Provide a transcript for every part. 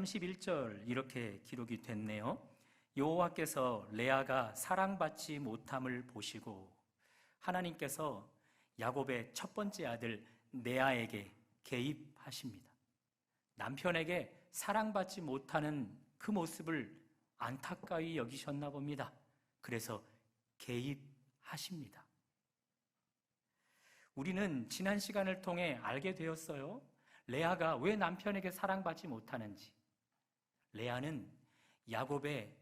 31절 이렇게 기록이 됐네요. 여호와께서 레아가 사랑받지 못함을 보시고 하나님께서 야곱의 첫 번째 아들 레아에게 개입하십니다. 남편에게 사랑받지 못하는 그 모습을 안타까이 여기셨나 봅니다. 그래서 개입하십니다. 우리는 지난 시간을 통해 알게 되었어요. 레아가 왜 남편에게 사랑받지 못하는지. 레아는 야곱의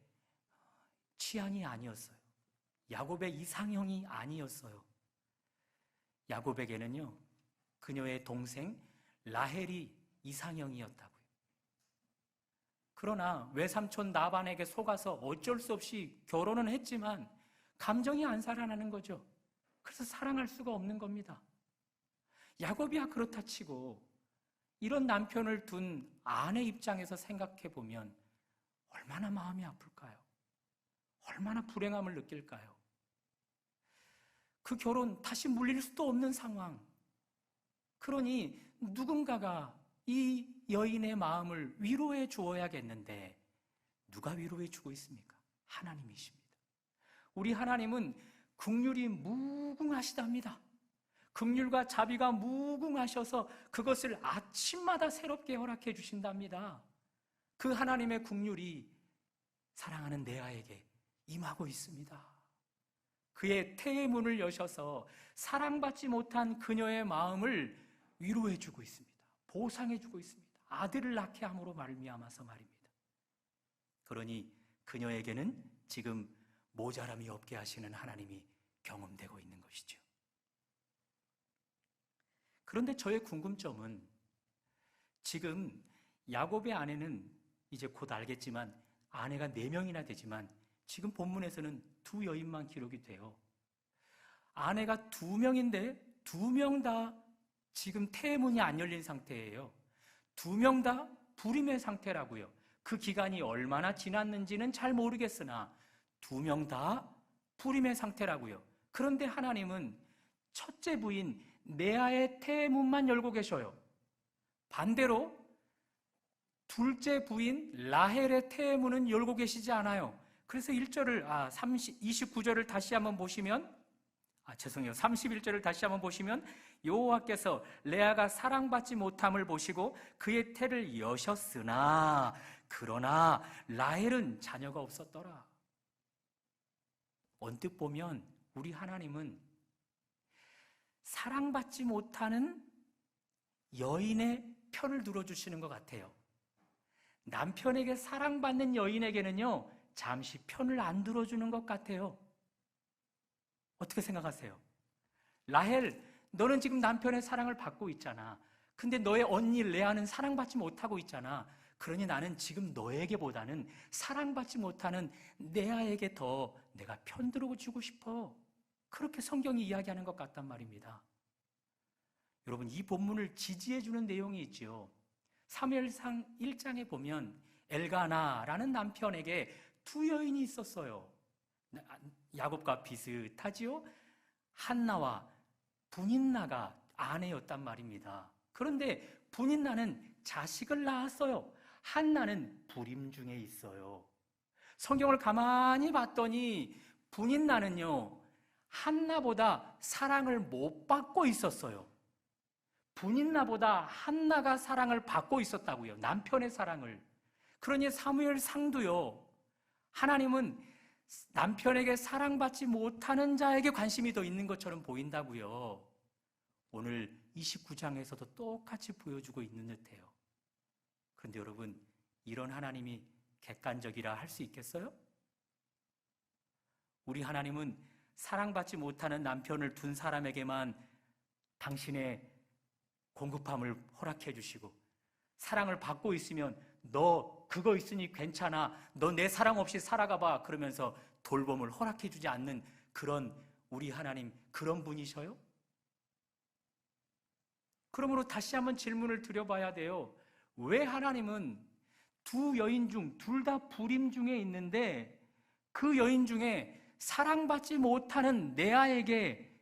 취향이 아니었어요. 야곱의 이상형이 아니었어요. 야곱에게는요, 그녀의 동생 라헬이 이상형이었다고요. 그러나 외삼촌 나반에게 속아서 어쩔 수 없이 결혼은 했지만 감정이 안 살아나는 거죠. 그래서 사랑할 수가 없는 겁니다. 야곱이야 그렇다 치고 이런 남편을 둔 아내 입장에서 생각해 보면 얼마나 마음이 아플까요? 얼마나 불행함을 느낄까요? 그 결혼 다시 물릴 수도 없는 상황. 그러니 누군가가 이 여인의 마음을 위로해 주어야겠는데 누가 위로해 주고 있습니까? 하나님이십니다. 우리 하나님은 긍휼이 무궁하시답니다. 긍휼과 자비가 무궁하셔서 그것을 아침마다 새롭게 허락해 주신답니다. 그 하나님의 긍휼이 사랑하는 레아에게 임하고 있습니다. 그의 태의 문을 여셔서 사랑받지 못한 그녀의 마음을 위로해 주고 있습니다. 보상해 주고 있습니다. 아들을 낳게 함으로 말미암아서 말입니다. 그러니 그녀에게는 지금 모자람이 없게 하시는 하나님이 경험되고 있는 것이죠. 그런데 저의 궁금점은 지금 야곱의 아내는 이제 곧 알겠지만 아내가 4명이나 되지만 지금 본문에서는 2 여인만 기록이 돼요. 아내가 2명인데 2명 다 지금 태문이 안 열린 상태예요. 2명 다 불임의 상태라고요. 그 기간이 얼마나 지났는지는 잘 모르겠으나 2명 다 불임의 상태라고요. 그런데 하나님은 첫째 부인 레아의 태문만 열고 계셔요. 반대로 둘째 부인 라헬의 태문은 열고 계시지 않아요. 그래서 29절을 다시 한번 보시면 31절을 다시 한번 보시면 여호와께서 레아가 사랑받지 못함을 보시고 그의 태를 여셨으나 그러나 라헬은 자녀가 없었더라. 언뜻 보면 우리 하나님은 사랑받지 못하는 여인의 편을 들어주시는 것 같아요. 남편에게 사랑받는 여인에게는요 잠시 편을 안 들어주는 것 같아요. 어떻게 생각하세요? 라헬, 너는 지금 남편의 사랑을 받고 있잖아. 근데 너의 언니 레아는 사랑받지 못하고 있잖아. 그러니 나는 지금 너에게보다는 사랑받지 못하는 레아에게 더 내가 편 들어주고 싶어. 그렇게 성경이 이야기하는 것 같단 말입니다. 여러분, 이 본문을 지지해주는 내용이 있죠. 사무엘상 1장에 보면 엘가나라는 남편에게 2 여인이 있었어요. 야곱과 비슷하지요? 한나와 분인나가 아내였단 말입니다. 그런데 분인나는 자식을 낳았어요. 한나는 불임 중에 있어요. 성경을 가만히 봤더니 분인나는요 한나보다 사랑을 못 받고 있었어요. 분인나보다 한나가 사랑을 받고 있었다고요. 남편의 사랑을. 그러니 사무엘상도요 하나님은 남편에게 사랑받지 못하는 자에게 관심이 더 있는 것처럼 보인다고요. 오늘 29장에서도 똑같이 보여주고 있는 듯해요. 그런데 여러분, 이런 하나님이 객관적이라 할 수 있겠어요? 우리 하나님은 사랑받지 못하는 남편을 둔 사람에게만 당신의 공급함을 허락해 주시고, 사랑을 받고 있으면 너 그거 있으니 괜찮아, 너 내 사랑 없이 살아가 봐, 그러면서 돌봄을 허락해 주지 않는 그런 우리 하나님, 그런 분이셔요? 그러므로 다시 한번 질문을 드려봐야 돼요. 왜 하나님은 2 여인 중 둘 다 불임 중에 있는데 그 여인 중에 사랑받지 못하는 레아에게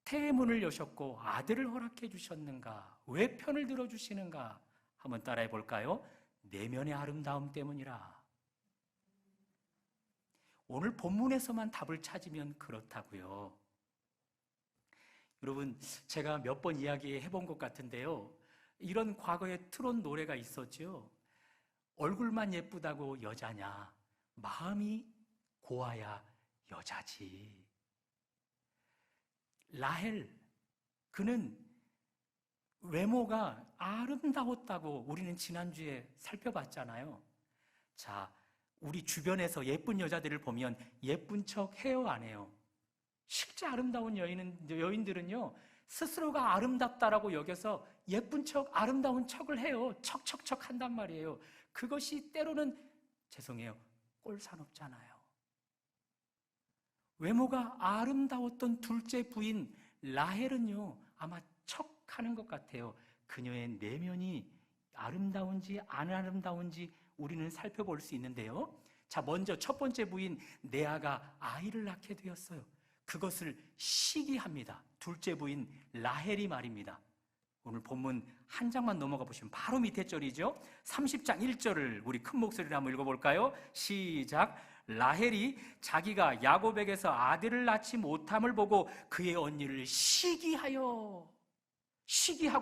태의 문을 여셨고 아들을 허락해 주셨는가? 왜 편을 들어주시는가? 한번 따라해 볼까요? 내면의 아름다움 때문이라. 오늘 본문에서만 답을 찾으면 그렇다고요. 여러분, 제가 몇 번 이야기해 본 것 같은데요. 이런 과거에 트롯 노래가 있었죠. 얼굴만 예쁘다고 여자냐, 마음이 고와야 여자지. 라헬, 그는 외모가 아름다웠다고 우리는 지난주에 살펴봤잖아요. 자, 우리 주변에서 예쁜 여자들을 보면 예쁜 척 해요, 안 해요? 실제 아름다운 여인들은요, 스스로가 아름답다라고 여겨서 예쁜 척, 아름다운 척을 해요. 척척척 한단 말이에요. 그것이 때로는, 죄송해요, 꼴사납잖아요. 외모가 아름다웠던 둘째 부인 라헬은요, 아마 척하는 것 같아요. 그녀의 내면이 아름다운지 안 아름다운지 우리는 살펴볼 수 있는데요. 자, 먼저 첫 번째 부인 레아가 아이를 낳게 되었어요. 그것을 시기합니다. 둘째 부인 라헬이 말입니다. 오늘 본문 한 장만 넘어가 보시면 바로 밑에 절이죠. 30장 1절을 우리 큰 목소리로 한번 읽어볼까요? 시작. 라헬이 자기가 야곱에게서 아들을 낳지 못함을 보고 그의 언니를 시기하고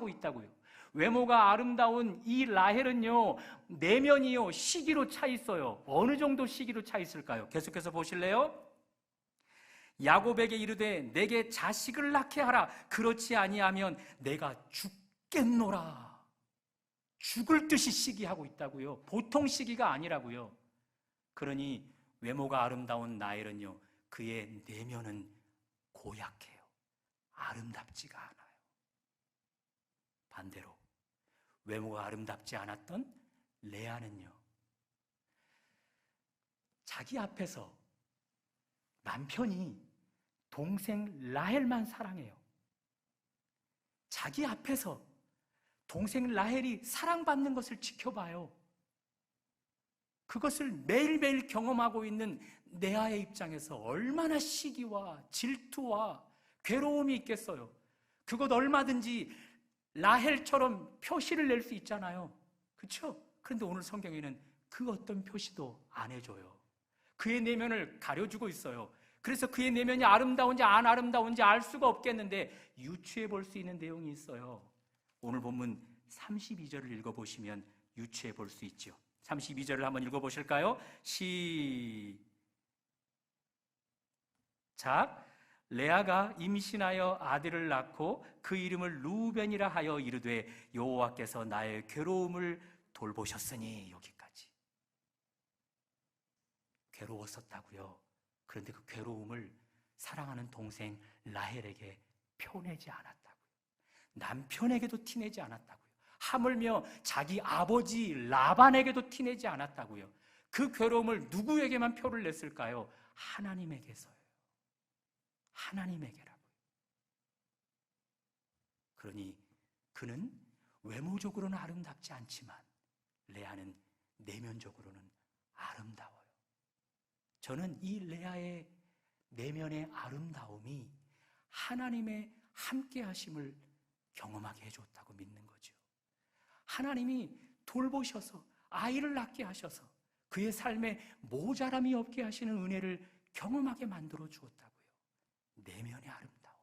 있다고요. 외모가 아름다운 이 라헬은요, 내면이요, 시기로 차 있어요. 어느 정도 시기로 차 있을까요? 계속해서 보실래요? 야곱에게 이르되 내게 자식을 낳게 하라. 그렇지 아니하면 내가 죽겠노라. 죽을 듯이 시기하고 있다고요. 보통 시기가 아니라고요. 그러니 외모가 아름다운 라헬은요, 그의 내면은 고약해요. 아름답지가 않아요. 반대로 외모가 아름답지 않았던 레아는요, 자기 앞에서 남편이 동생 라헬만 사랑해요. 자기 앞에서 동생 라헬이 사랑받는 것을 지켜봐요. 그것을 매일매일 경험하고 있는 레아의 입장에서 얼마나 시기와 질투와 괴로움이 있겠어요. 그것 얼마든지 라헬처럼 표시를 낼 수 있잖아요. 그렇죠? 그런데 오늘 성경에는 그 어떤 표시도 안 해줘요. 그의 내면을 가려주고 있어요. 그래서 그의 내면이 아름다운지 안 아름다운지 알 수가 없겠는데 유추해 볼 수 있는 내용이 있어요. 오늘 본문 32절을 읽어보시면 유추해 볼 수 있죠. 32절을 한번 읽어보실까요? 시작. 레아가 임신하여 아들을 낳고 그 이름을 루벤이라 하여 이르되 여호와께서 나의 괴로움을 돌보셨으니. 여기까지. 괴로웠었다고요. 그런데 그 괴로움을 사랑하는 동생 라헬에게 표내지 않았다고요. 남편에게도 티내지 않았다고요. 하물며 자기 아버지 라반에게도 티내지 않았다고요. 그 괴로움을 누구에게만 표를 냈을까요? 하나님에게서요. 하나님에게라고요. 그러니 그는 외모적으로는 아름답지 않지만 레아는 내면적으로는 아름다워요. 저는 이 레아의 내면의 아름다움이 하나님의 함께 하심을 경험하게 해줬다고 믿는 거죠. 하나님이 돌보셔서 아이를 낳게 하셔서 그의 삶에 모자람이 없게 하시는 은혜를 경험하게 만들어 주었다고요. 내면의 아름다움이.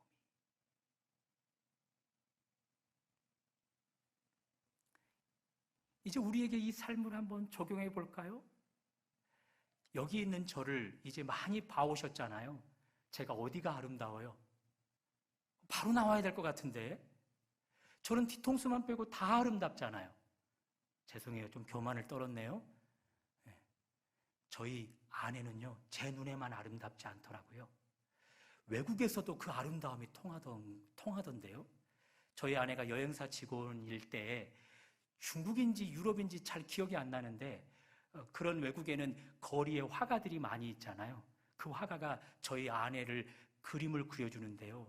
이제 우리에게 이 삶을 한번 적용해 볼까요? 여기 있는 저를 이제 많이 봐오셨잖아요. 제가 어디가 아름다워요? 바로 나와야 될 것 같은데 저는 뒤통수만 빼고 다 아름답잖아요. 죄송해요. 좀 교만을 떨었네요. 저희 아내는요, 제 눈에만 아름답지 않더라고요. 외국에서도 그 아름다움이 통하던데요. 저희 아내가 여행사 직원일 때 중국인지 유럽인지 잘 기억이 안 나는데 그런 외국에는 거리에 화가들이 많이 있잖아요. 그 화가가 저희 아내를 그림을 그려주는데요.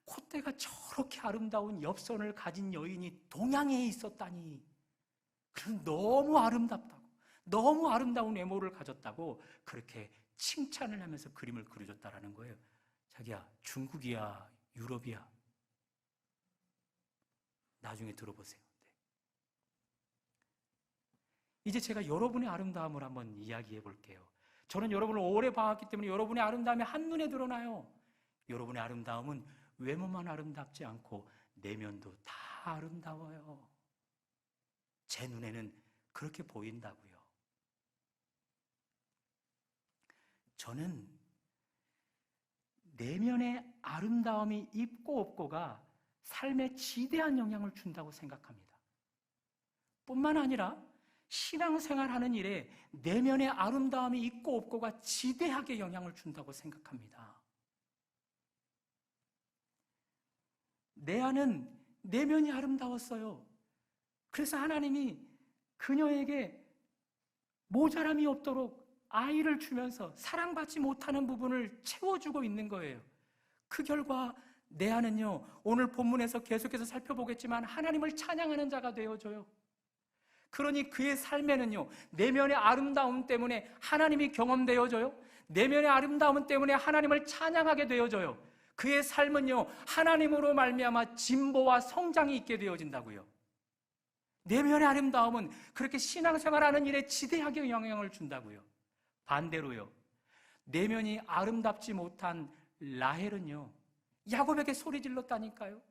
콧대가 저렇게 아름다운 엽선을 가진 여인이 동양에 있었다니. 그래서 너무 아름답다고, 너무 아름다운 외모를 가졌다고 그렇게 칭찬을 하면서 그림을 그려줬다라는 거예요. 자기야, 중국이야, 유럽이야? 나중에 들어보세요. 이제 제가 여러분의 아름다움을 한번 이야기해 볼게요. 저는 여러분을 오래 봐왔기 때문에 여러분의 아름다움이 한눈에 드러나요. 여러분의 아름다움은 외모만 아름답지 않고 내면도 다 아름다워요. 제 눈에는 그렇게 보인다고요. 저는 내면의 아름다움이 있고 없고가 삶에 지대한 영향을 준다고 생각합니다. 뿐만 아니라 신앙생활하는 일에 내면의 아름다움이 있고 없고가 지대하게 영향을 준다고 생각합니다. 내 안은 내면이 아름다웠어요. 그래서 하나님이 그녀에게 모자람이 없도록 아이를 주면서 사랑받지 못하는 부분을 채워주고 있는 거예요. 그 결과 내 안은요, 오늘 본문에서 계속해서 살펴보겠지만 하나님을 찬양하는 자가 되어줘요. 그러니 그의 삶에는요, 내면의 아름다움 때문에 하나님이 경험되어져요. 내면의 아름다움 때문에 하나님을 찬양하게 되어져요. 그의 삶은요, 하나님으로 말미암아 진보와 성장이 있게 되어진다고요. 내면의 아름다움은 그렇게 신앙생활하는 일에 지대하게 영향을 준다고요. 반대로요, 내면이 아름답지 못한 라헬은요, 야곱에게 소리 질렀다니까요.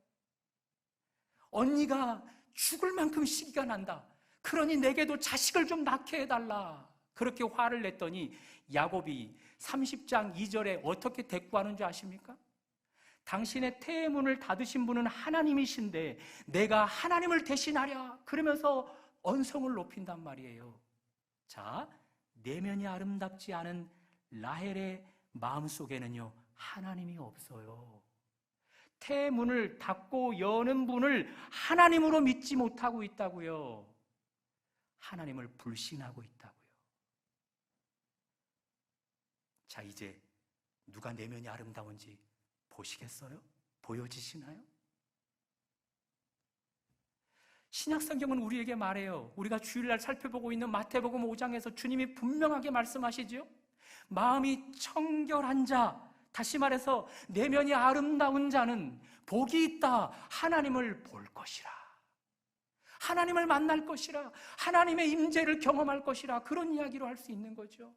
언니가 죽을 만큼 시기가 난다. 그러니 내게도 자식을 좀 낳게 해달라. 그렇게 화를 냈더니 야곱이 30장 2절에 어떻게 대꾸하는 줄 아십니까? 당신의 태의 문을 닫으신 분은 하나님이신데 내가 하나님을 대신하랴. 그러면서 언성을 높인단 말이에요. 자, 내면이 아름답지 않은 라헬의 마음속에는요, 하나님이 없어요. 태의 문을 닫고 여는 분을 하나님으로 믿지 못하고 있다고요. 하나님을 불신하고 있다고요. 자, 이제 누가 내면이 아름다운지 보시겠어요? 보여지시나요? 신약성경은 우리에게 말해요. 우리가 주일날 살펴보고 있는 마태복음 5장에서 주님이 분명하게 말씀하시죠. 마음이 청결한 자, 다시 말해서 내면이 아름다운 자는 복이 있다. 하나님을 볼 것이라. 하나님을 만날 것이라. 하나님의 임재를 경험할 것이라. 그런 이야기로 할 수 있는 거죠.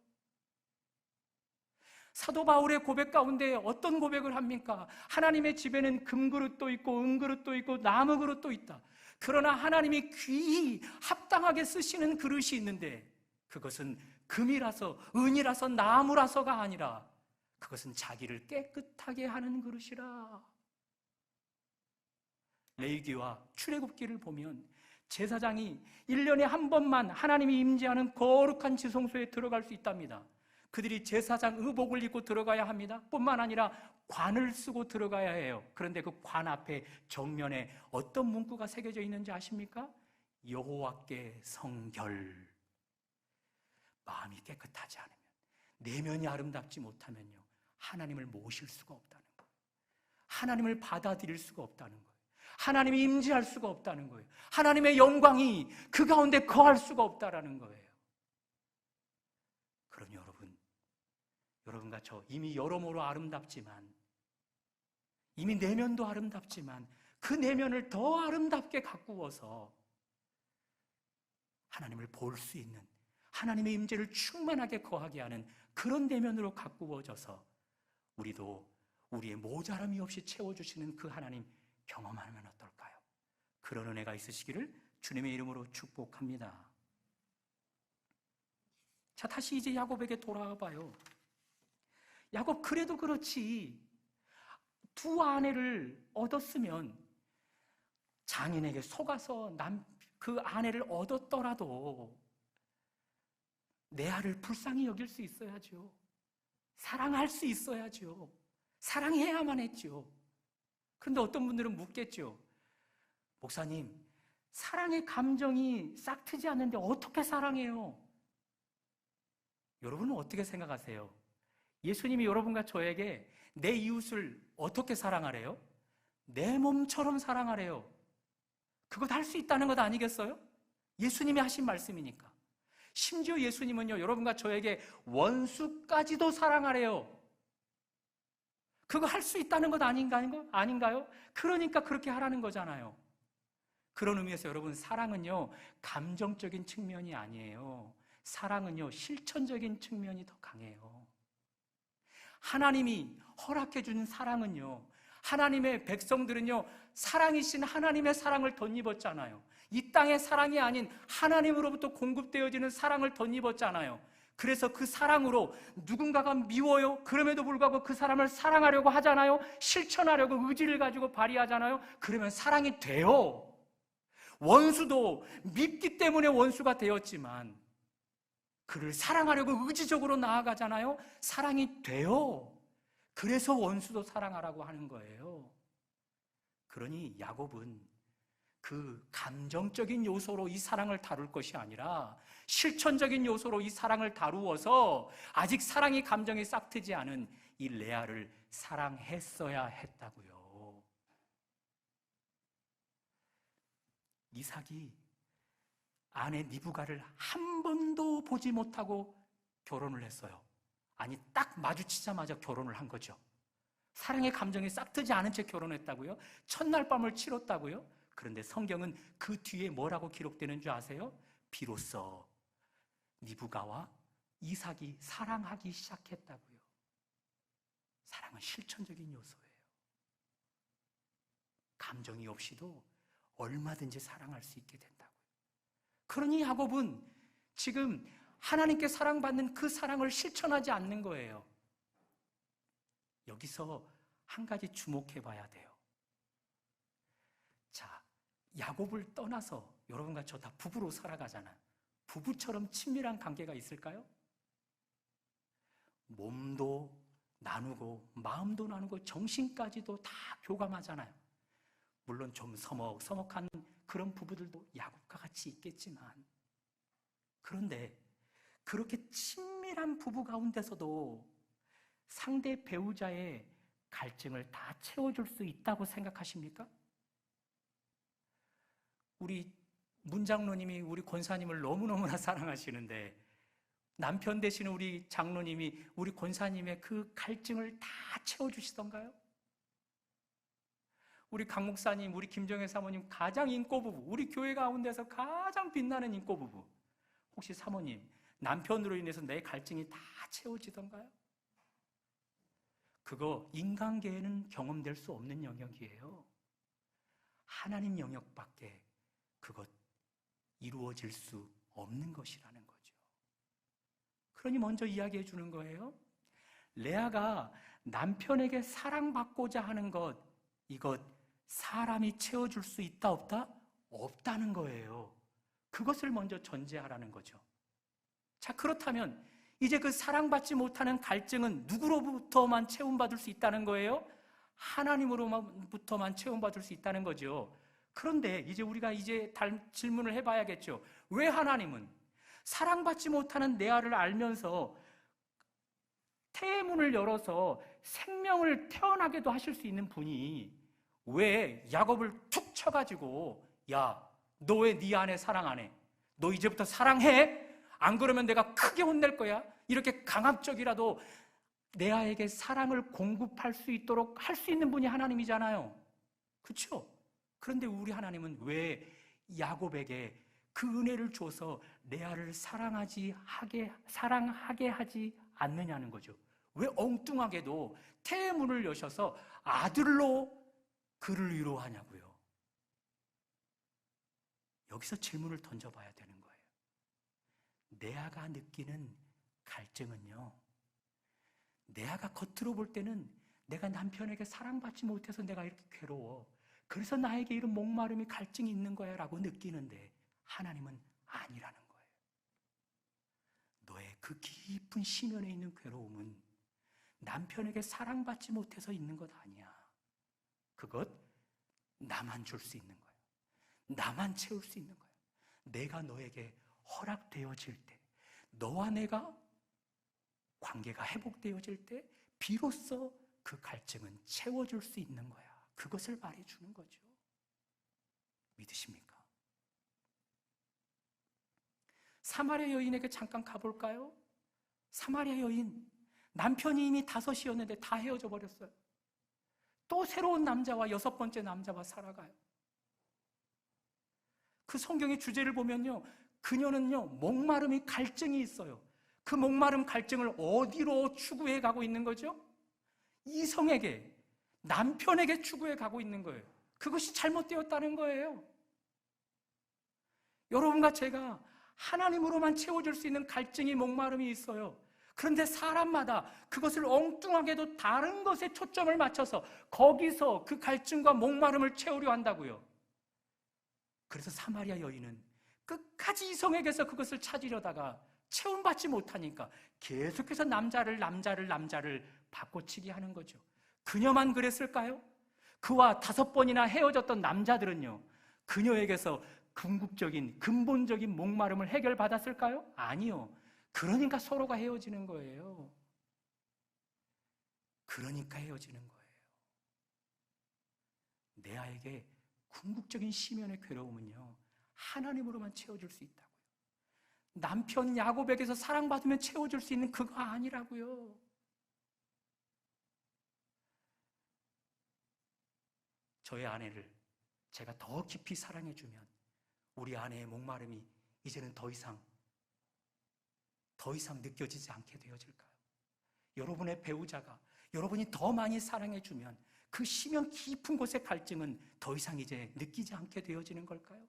사도 바울의 고백 가운데 어떤 고백을 합니까? 하나님의 집에는 금그릇도 있고 은그릇도 있고 나무그릇도 있다. 그러나 하나님이 귀히 합당하게 쓰시는 그릇이 있는데 그것은 금이라서 은이라서 나무라서가 아니라 그것은 자기를 깨끗하게 하는 그릇이라. 레위기와 출애굽기를 보면 제사장이 1년에 한 번만 하나님이 임재하는 거룩한 지성소에 들어갈 수 있답니다. 그들이 제사장 의복을 입고 들어가야 합니다. 뿐만 아니라 관을 쓰고 들어가야 해요. 그런데 그 관 앞에 정면에 어떤 문구가 새겨져 있는지 아십니까? 여호와께 성결. 마음이 깨끗하지 않으면, 내면이 아름답지 못하면요, 하나님을 모실 수가 없다는 거예요. 하나님을 받아들일 수가 없다는 거예요. 하나님이 임재할 수가 없다는 거예요. 하나님의 영광이 그 가운데 거할 수가 없다라는 거예요. 그럼 여러분과 저 이미 여러모로 아름답지만, 이미 내면도 아름답지만 그 내면을 더 아름답게 가꾸어서 하나님을 볼 수 있는, 하나님의 임재를 충만하게 거하게 하는 그런 내면으로 가꾸어져서 우리도 우리의 모자람이 없이 채워주시는 그 하나님 경험하면 어떨까요? 그런 은혜가 있으시기를 주님의 이름으로 축복합니다. 자, 다시 이제 야곱에게 돌아와 봐요. 야곱, 그래도 그렇지 두 아내를 얻었으면 장인에게 속아서 그 아내를 얻었더라도 내 아를 불쌍히 여길 수 있어야죠. 사랑할 수 있어야죠. 사랑해야만 했죠. 그런데 어떤 분들은 묻겠죠. 목사님, 사랑의 감정이 싹트지 않는데 어떻게 사랑해요? 여러분은 어떻게 생각하세요? 예수님이 여러분과 저에게 내 이웃을 어떻게 사랑하래요? 내 몸처럼 사랑하래요. 그것 할 수 있다는 것 아니겠어요? 예수님이 하신 말씀이니까. 심지어 예수님은요, 여러분과 저에게 원수까지도 사랑하래요. 그거 할 수 있다는 것 아닌가요? 그러니까 그렇게 하라는 거잖아요. 그런 의미에서 여러분, 사랑은요, 감정적인 측면이 아니에요. 사랑은요, 실천적인 측면이 더 강해요. 하나님이 허락해 준 사랑은요, 하나님의 백성들은요, 사랑이신 하나님의 사랑을 덧입었잖아요. 이 땅의 사랑이 아닌 하나님으로부터 공급되어지는 사랑을 덧입었잖아요. 그래서 그 사랑으로 누군가가 미워요. 그럼에도 불구하고 그 사람을 사랑하려고 하잖아요. 실천하려고 의지를 가지고 발휘하잖아요. 그러면 사랑이 돼요. 원수도 밉기 때문에 원수가 되었지만 그를 사랑하려고 의지적으로 나아가잖아요. 사랑이 돼요. 그래서 원수도 사랑하라고 하는 거예요. 그러니 야곱은 그 감정적인 요소로 이 사랑을 다룰 것이 아니라 실천적인 요소로 이 사랑을 다루어서 아직 사랑이 감정이 싹트지 않은 이 레아를 사랑했어야 했다고요. 이삭이 아내 리브가를 한 번도 보지 못하고 결혼을 했어요. 아니, 딱 마주치자마자 결혼을 한 거죠. 사랑의 감정이 싹트지 않은 채 결혼했다고요? 첫날 밤을 치렀다고요? 그런데 성경은 그 뒤에 뭐라고 기록되는 줄 아세요? 비로소 리브가와 이삭이 사랑하기 시작했다고요. 사랑은 실천적인 요소예요. 감정이 없이도 얼마든지 사랑할 수 있게 된다고요. 그러니 야곱은 지금 하나님께 사랑받는 그 사랑을 실천하지 않는 거예요. 여기서 한 가지 주목해 봐야 돼요. 자, 야곱을 떠나서 여러분과 저 다 부부로 살아가잖아요. 부부처럼 친밀한 관계가 있을까요? 몸도 나누고 마음도 나누고 정신까지도 다 교감하잖아요. 물론 좀 서먹서먹한 그런 부부들도 야곱과 같이 있겠지만, 그런데 그렇게 친밀한 부부 가운데서도 상대 배우자의 갈증을 다 채워줄 수 있다고 생각하십니까? 우리 문장로님이 우리 권사님을 너무너무나 사랑하시는데 남편 되시는 우리 장로님이 우리 권사님의 그 갈증을 다 채워주시던가요? 우리 강 목사님, 우리 김정혜 사모님 가장 인꼬부부, 우리 교회 가운데서 가장 빛나는 인꼬부부, 혹시 사모님 남편으로 인해서 내 갈증이 다 채워지던가요? 그거 인간계에는 경험될 수 없는 영역이에요. 하나님 영역밖에 그것 이루어질 수 없는 것이라는 거죠. 그러니 먼저 이야기해 주는 거예요. 레아가 남편에게 사랑받고자 하는 것, 이것 사람이 채워줄 수 있다 없다? 없다는 거예요. 그것을 먼저 전제하라는 거죠. 자, 그렇다면 이제 그 사랑받지 못하는 갈증은 누구로부터만 채움받을 수 있다는 거예요? 하나님으로부터만 채움받을 수 있다는 거죠. 그런데 이제 우리가 질문을 해봐야겠죠. 왜 하나님은 사랑받지 못하는 레아를 알면서 태문을 열어서 생명을 태어나게도 하실 수 있는 분이 왜 야곱을 툭 쳐가지고, 야, 너 왜 네 아내 사랑 안 해? 너 이제부터 사랑해? 안 그러면 내가 크게 혼낼 거야? 이렇게 강압적이라도 레아에게 사랑을 공급할 수 있도록 할 수 있는 분이 하나님이잖아요. 그렇죠? 그런데 우리 하나님은 왜 야곱에게 그 은혜를 줘서 레아를 사랑하게 하지 않느냐는 거죠. 왜 엉뚱하게도 태의 문을 여셔서 아들로 그를 위로하냐고요. 여기서 질문을 던져봐야 되는 거예요. 레아가 느끼는 갈증은요, 레아가 겉으로 볼 때는 내가 남편에게 사랑받지 못해서 내가 이렇게 괴로워, 그래서 나에게 이런 목마름이 갈증이 있는 거야 라고 느끼는데, 하나님은 아니라는 거예요. 너의 그 깊은 심연에 있는 괴로움은 남편에게 사랑받지 못해서 있는 것 아니야. 그것 나만 줄 수 있는 거예요. 나만 채울 수 있는 거예요. 내가 너에게 허락되어질 때, 너와 내가 관계가 회복되어질 때 비로소 그 갈증은 채워줄 수 있는 거야. 그것을 말해주는 거죠. 믿으십니까? 사마리아 여인에게 잠깐 가볼까요? 사마리아 여인, 남편이 이미 5이었는데 다 헤어져 버렸어요. 또 새로운 남자와 6번째 남자와 살아가요. 그 성경의 주제를 보면요, 그녀는요 목마름이 갈증이 있어요. 그 목마름 갈증을 어디로 추구해 가고 있는 거죠? 이성에게, 남편에게 추구해 가고 있는 거예요. 그것이 잘못되었다는 거예요. 여러분과 제가 하나님으로만 채워줄 수 있는 갈증이, 목마름이 있어요. 그런데 사람마다 그것을 엉뚱하게도 다른 것에 초점을 맞춰서 거기서 그 갈증과 목마름을 채우려 한다고요. 그래서 사마리아 여인은 끝까지 이성에게서 그것을 찾으려다가 채움받지 못하니까 계속해서 남자를 바꿔치기 하는 거죠. 그녀만 그랬을까요? 그와 5번이나 헤어졌던 남자들은요, 그녀에게서 궁극적인, 근본적인 목마름을 해결받았을까요? 아니요. 그러니까 서로가 헤어지는 거예요. 그러니까 헤어지는 거예요. 내 아에게 궁극적인 시면의 괴로움은요, 하나님으로만 채워줄 수 있다고요. 남편 야곱에게서 사랑받으면 채워줄 수 있는 그거 아니라고요. 저의 아내를 제가 더 깊이 사랑해주면 우리 아내의 목마름이 이제는 더 이상 느껴지지 않게 되어질까요? 여러분의 배우자가 여러분이 더 많이 사랑해주면 그 심연 깊은 곳의 갈증은 더 이상 이제 느끼지 않게 되어지는 걸까요?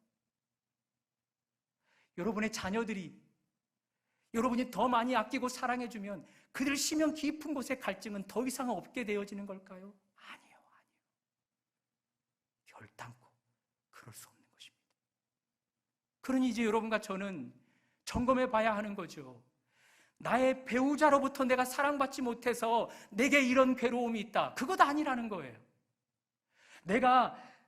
여러분의 자녀들이 여러분이 더 많이 아끼고 사랑해주면 그들 심연 깊은 곳의 갈증은 더 이상 없게 되어지는 걸까요? 아니요. 결단코 그럴 수 없는 것입니다. 그러니 이제 여러분과 저는 점검해 봐야 하는 거죠. 나의 배우자로부터 내가 사랑받지 못해서 내게 이런 괴로움이 있다. 그것 아니라는 거예요.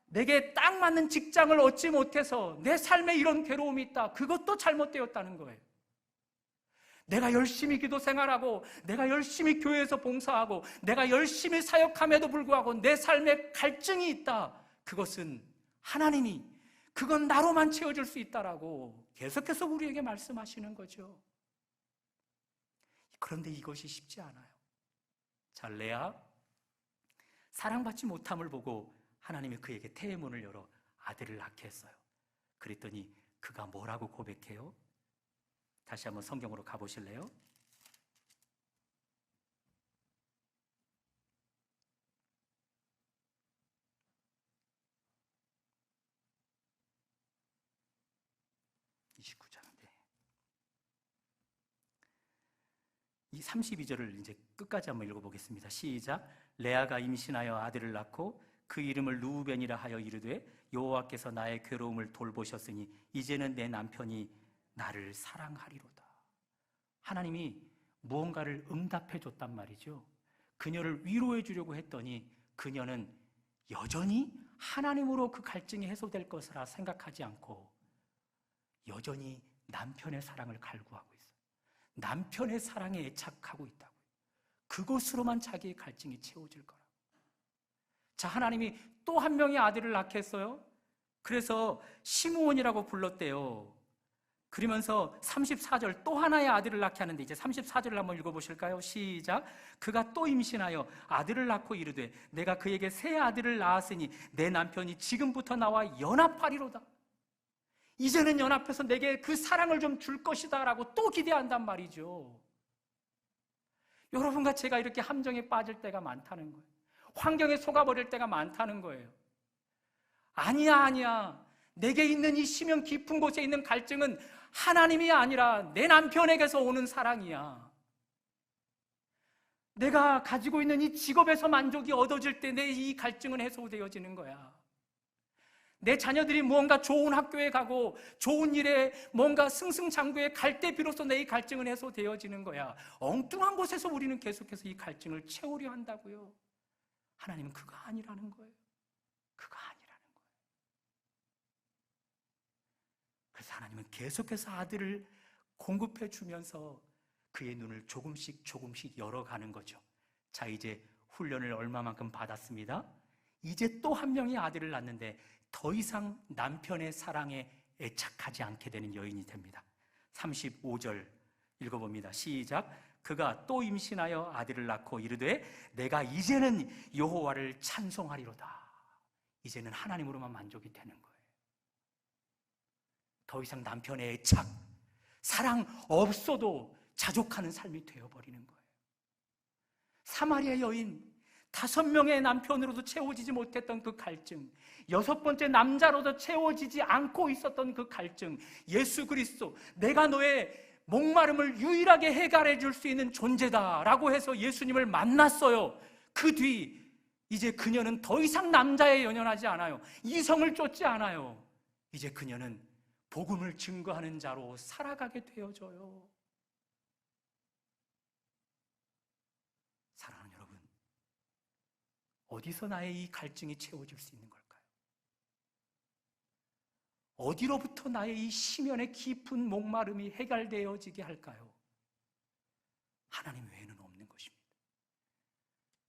내게 딱 맞는 직장을 얻지 못해서 내 삶에 이런 괴로움이 있다. 그것도 잘못되었다는 거예요. 내가 열심히 기도 생활하고 내가 열심히 교회에서 봉사하고 내가 열심히 사역함에도 불구하고 내 삶에 갈증이 있다. 그것은 하나님이 그건 나로만 채워줄 수 있다라고 계속해서 우리에게 말씀하시는 거죠. 그런데 이것이 쉽지 않아요. 자, 레아 사랑받지 못함을 보고 하나님이 그에게 태의 문을 열어 아들을 낳게 했어요. 그랬더니 그가 뭐라고 고백해요? 다시 한번 성경으로 가보실래요? 이 32절을 이제 끝까지 한번 읽어보겠습니다. 시작. 레아가 임신하여 아들을 낳고 그 이름을 르우벤이라 하여 이르되 여호와께서 나의 괴로움을 돌보셨으니 이제는 내 남편이 나를 사랑하리로다. 하나님이 무언가를 응답해 줬단 말이죠. 그녀를 위로해 주려고 했더니 그녀는 여전히 하나님으로 그 갈증이 해소될 것이라 생각하지 않고 여전히 남편의 사랑을 갈구하고 있어요. 남편의 사랑에 애착하고 있다고요. 그것으로만 자기의 갈증이 채워질 거라고. 자, 하나님이 또 한 명의 아들을 낳게 했어요. 그래서 시므온이라고 불렀대요. 그러면서 34절 또 하나의 아들을 낳게 하는데 이제 34절을 한번 읽어보실까요? 시작. 그가 또 임신하여 아들을 낳고 이르되 내가 그에게 새 아들을 낳았으니 내 남편이 지금부터 나와 연합하리로다. 이제는 연합해서 내게 그 사랑을 좀 줄 것이다 라고 또 기대한단 말이죠. 여러분과 제가 이렇게 함정에 빠질 때가 많다는 거예요. 환경에 속아버릴 때가 많다는 거예요. 아니야. 내게 있는 이 심연 깊은 곳에 있는 갈증은 하나님이 아니라 내 남편에게서 오는 사랑이야. 내가 가지고 있는 이 직업에서 만족이 얻어질 때 내 이 갈증은 해소되어지는 거야. 내 자녀들이 무언가 좋은 학교에 가고 좋은 일에 뭔가 승승장구에 갈 때 비로소 내 이 갈증은 해소되어지는 거야. 엉뚱한 곳에서 우리는 계속해서 이 갈증을 채우려 한다고요. 하나님은 그거 아니라는 거예요. 그거 아니라는 거예요. 그래서 하나님은 계속해서 아들을 공급해 주면서 그의 눈을 조금씩 열어가는 거죠. 자, 이제 훈련을 얼마만큼 받았습니다. 이제 또 한 명의 아들을 낳는데 더 이상 남편의 사랑에 애착하지 않게 되는 여인이 됩니다. 35절 읽어봅니다. 시작. 그가 또 임신하여 아들을 낳고 이르되 내가 이제는 여호와를 찬송하리로다. 이제는 하나님으로만 만족이 되는 거예요. 더 이상 남편의 애착, 사랑 없어도 자족하는 삶이 되어버리는 거예요. 사마리아 여인, 5명의 남편으로도 채워지지 못했던 그 갈증, 6번째 남자로도 채워지지 않고 있었던 그 갈증, 예수 그리스도, 내가 너의 목마름을 유일하게 해결해 줄 수 있는 존재다라고 해서 예수님을 만났어요. 그 뒤 이제 그녀는 더 이상 남자에 연연하지 않아요. 이성을 쫓지 않아요. 이제 그녀는 복음을 증거하는 자로 살아가게 되어져요. 사랑하는 여러분, 어디서 나의 이 갈증이 채워질 수 있는 걸까요? 어디로부터 나의 이 심연의 깊은 목마름이 해결되어지게 할까요? 하나님 외에는 없는 것입니다.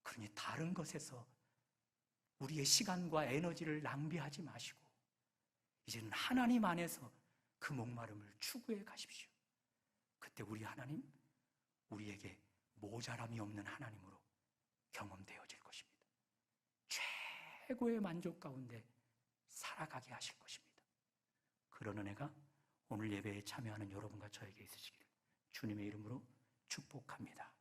그러니 다른 것에서 우리의 시간과 에너지를 낭비하지 마시고 이제는 하나님 안에서 그 목마름을 추구해 가십시오. 그때 우리 하나님, 우리에게 모자람이 없는 하나님으로 경험되어질 것입니다. 최고의 만족 가운데 살아가게 하실 것입니다. 그런 은혜가 오늘 예배에 참여하는 여러분과 저에게 있으시기를 주님의 이름으로 축복합니다.